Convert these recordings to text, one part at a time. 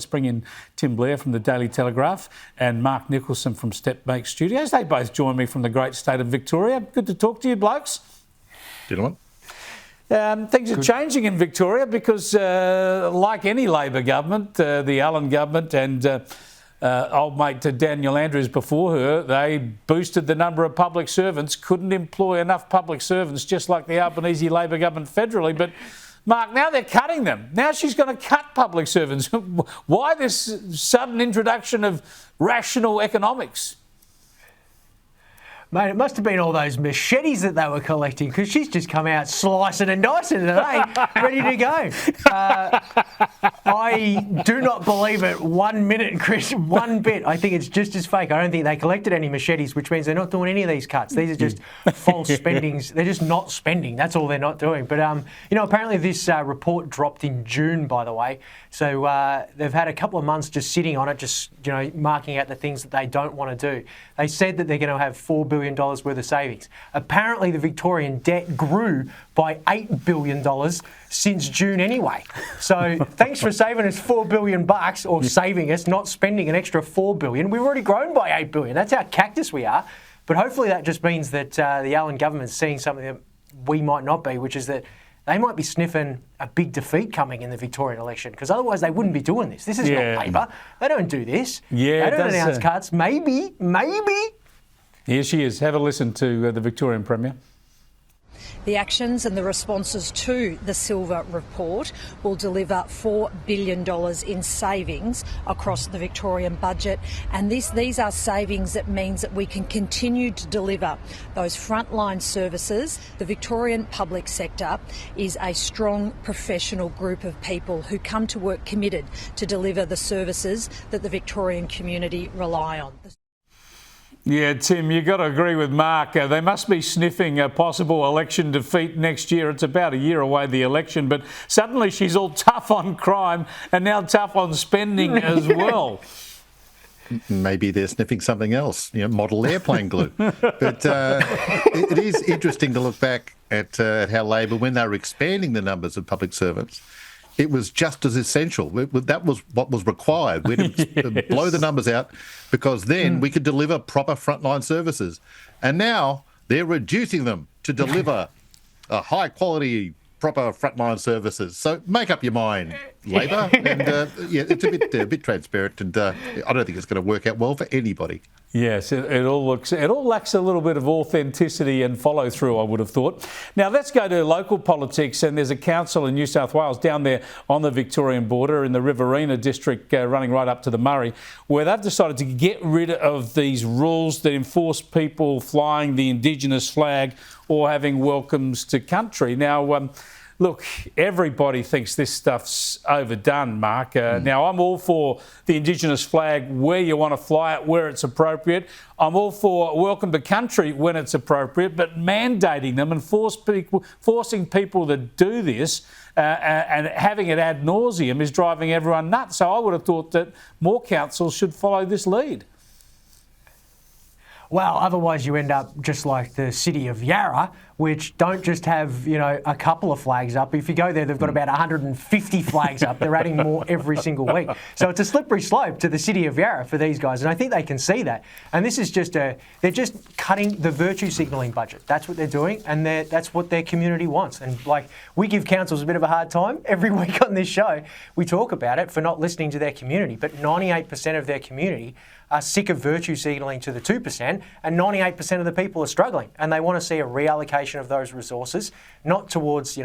Let's bring in Tim Blair from the Daily Telegraph and Mark Nicholson from Stepmake Studios. They both join me from the great state of Victoria. Good to talk to you, blokes. Gentlemen. Things are changing in Victoria because, like any Labor government, the Allen government and old mate Daniel Andrews before her, they boosted the number of public servants, couldn't employ enough public servants, just like the Albanese Labor government federally. But Mark, now they're cutting them. Now she's going to cut public servants. Why this sudden introduction of rational economics? Mate, it must have been all those machetes that they were collecting, because she's just come out slicing and dicing today, ready to go. I do not believe it 1 minute, Chris, one bit. I think it's just as fake. I don't think they collected any machetes, which means they're not doing any of these cuts. These are just false spendings. They're just not spending. That's all they're not doing. But, apparently this report dropped in June, by the way. So they've had a couple of months just sitting on it, just, marking out the things that they don't want to do. They said that they're going to have $4 billion worth of savings. Apparently the Victorian debt grew by $8 billion since June anyway. So thanks for saving us $4 billion, or saving us, not spending an extra $4 billion. We've already grown by $8 billion. That's how cactus we are. But hopefully that just means that the Allen government's seeing something that we might not be, which is that they might be sniffing a big defeat coming in the Victorian election, because otherwise they wouldn't be doing this. This is not Labor. They don't do this. Yeah, they don't announce cuts. Maybe. Here she is. Have a listen to the Victorian Premier. The actions and the responses to the Silver Report will deliver $4 billion in savings across the Victorian budget. And these are savings that means that we can continue to deliver those frontline services. The Victorian public sector is a strong professional group of people who come to work committed to deliver the services that the Victorian community rely on. Yeah, Tim, you've got to agree with Mark. They must be sniffing a possible election defeat next year. It's about a year away, the election, but suddenly she's all tough on crime and now tough on spending as well. Maybe they're sniffing something else, model airplane glue. But it is interesting to look back at how Labor, when they were expanding the numbers of public servants, it was just as essential. That was what was required. We had to blow the numbers out, because then we could deliver proper frontline services. And now they're reducing them to deliver a high-quality, proper frontline services. So make up your mind, Labor. And it's a bit transparent, and I don't think it's going to work out well for anybody. Yes, it all lacks a little bit of authenticity and follow through, I would have thought. Now let's go to local politics, and there's a council in New South Wales down there on the Victorian border in the Riverina district, running right up to the Murray, where they've decided to get rid of these rules that enforce people flying the Indigenous flag or having welcomes to country. Now, look, everybody thinks this stuff's overdone, Mark. Now, I'm all for the Indigenous flag where you want to fly it, where it's appropriate. I'm all for welcome to country when it's appropriate, but mandating them and forcing people to do this and having it ad nauseum is driving everyone nuts. So I would have thought that more councils should follow this lead. Well, otherwise you end up just like the city of Yarra, which don't just have, a couple of flags up. If you go there, they've got about 150 flags up. They're adding more every single week. So it's a slippery slope to the city of Yarra for these guys, and I think they can see that. And this is they're just cutting the virtue signalling budget. That's what they're doing, and that's what their community wants. And we give councils a bit of a hard time every week on this show. We talk about it for not listening to their community, but 98% of their community are sick of virtue signalling to the 2%, and 98% of the people are struggling, and they want to see a reallocation of those resources, not towards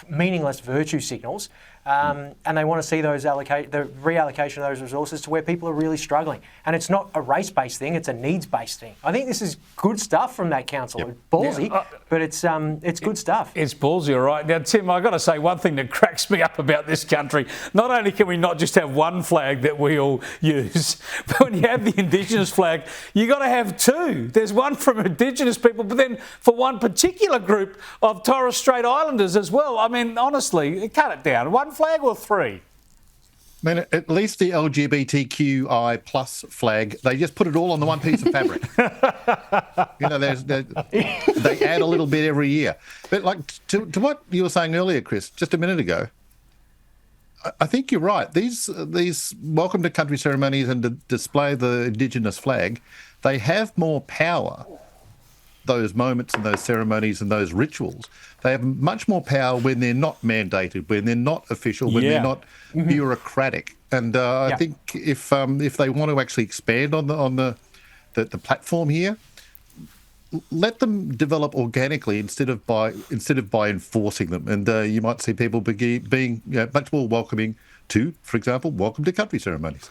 meaningless virtue signals, and they want to see the reallocation of those resources to where people are really struggling. And it's not a race-based thing; it's a needs-based thing. I think this is good stuff from that council. It's ballsy, but it's good stuff. It's ballsy, all right. Now, Tim, I've got to say one thing that cracks me up about this country. Not only can we not just have one flag that we all use, but when you have the Indigenous flag, you've got to have two. There's one from Indigenous people, but then for one particular group of Torres Strait Islanders as well. I mean, honestly, cut it down. One flag or three? I mean, at least the LGBTQI plus flag, they just put it all on the one piece of fabric. They add a little bit every year. But to what you were saying earlier, Chris, just a minute ago, I think you're right. These welcome to country ceremonies and to display the Indigenous flag, they have more power. Those moments and those ceremonies and those rituals, they have much more power when they're not mandated, when they're not official, when they're not bureaucratic. And I think if they want to actually expand on the platform here, let them develop organically instead of by enforcing them. And you might see people being much more welcoming to, for example, welcome to country ceremonies.